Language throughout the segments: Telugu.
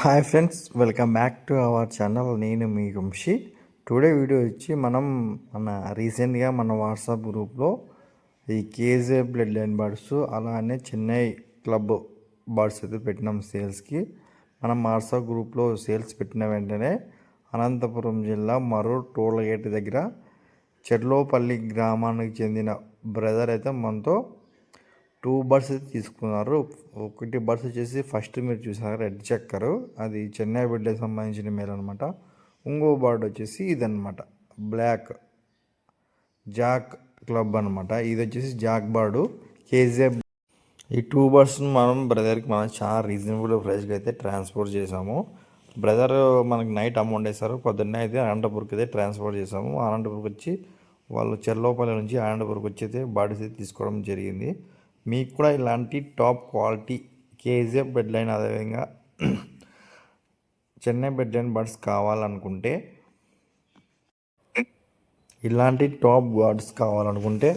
Hi friends, welcome back to our channel. నేను మీ వంశీ. టుడే వీడియో ఇచ్చి మన రీసెంట్గా మన వాట్సాప్ గ్రూప్లో ఈ కేజే బ్లడ్ లైన్ బర్డ్స్ అలానే చెన్నై క్లబ్ బర్డ్స్ అయితే పెట్టినాం సేల్స్కి. మనం వాట్సాప్ గ్రూప్లో సేల్స్ పెట్టిన వెంటనే అనంతపురం జిల్లా మరూర్ టోల్ గేట్ దగ్గర చెర్లోపల్లి గ్రామానికి చెందిన బ్రదర్ అయితే మనతో 2 బర్డ్స్ అయితే తీసుకున్నారు. ఒకటి బర్డ్స్ వచ్చేసి ఫస్ట్ మీరు చూసారు రెడ్ చక్కరు, అది చెన్నై బిడ్డకి సంబంధించిన మేల్ అనమాట. ఇంకో బర్డ్ వచ్చేసి ఇదనమాట, బ్లాక్ జాక్ క్లబ్ అనమాట. ఇది వచ్చేసి జాక్ బర్డు కేజీఎఫ్. ఈ 2 బర్డ్స్ని బ్రదర్కి చాలా రీజనబుల్ ప్రైస్కి అయితే ట్రాన్స్పోర్ట్ చేసాము. బ్రదర్ మనకి నైట్ అమౌంట్ వేస్తారు, పొద్దున్నే అయితే అనంతపూర్కి అయితే ట్రాన్స్పోర్ట్ చేసాము. అనంతపూర్కి వచ్చి వాళ్ళు చెర్లోపల్లి నుంచి అనంతపూర్కి వచ్చి అయితే బర్డ్స్ అయితే తీసుకోవడం జరిగింది. మీకు కూడా ఇలాంటి top quality KGF bed line అదేవిధంగా చెన్నై బెడ్ లైన్ బర్డ్స్ కావాలనుకుంటే, ఇలాంటి టాప్ బర్డ్స్ కావాలనుకుంటే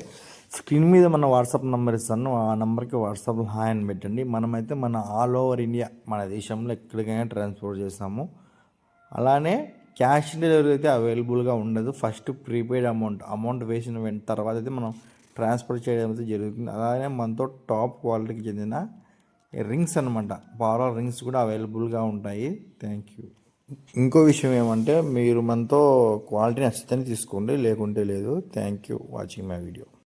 స్క్రీన్ మీద మన వాట్సాప్ నెంబర్ ఇస్తాను. ఆ నెంబర్కి వాట్సాప్లో హాయ్ అని పెట్టండి. మనమైతే మన ఆల్ ఓవర్ ఇండియా, మన దేశంలో ఎక్కడికైనా ట్రాన్స్పోర్ట్ చేస్తాము. అలానే క్యాష్ డెలివరీ అయితే అవైలబుల్గా ఉండదు. ఫస్ట్ ప్రీపెయిడ్ అమౌంట్ వేసిన తర్వాత అయితే మనం ట్రాన్స్పోర్ట్ చేయడం అయితే జరుగుతుంది. అలానే మనతో టాప్ క్వాలిటీకి చెందిన రింగ్స్ అనమాట, పవర్ రింగ్స్ కూడా అవైలబుల్గా ఉంటాయి. Thank you. ఇంకో విషయం ఏమంటే, మీరు మనతో క్వాలిటీ నచ్చితేనే తీసుకోండి, లేకుంటే లేదు. Thank you watching my video.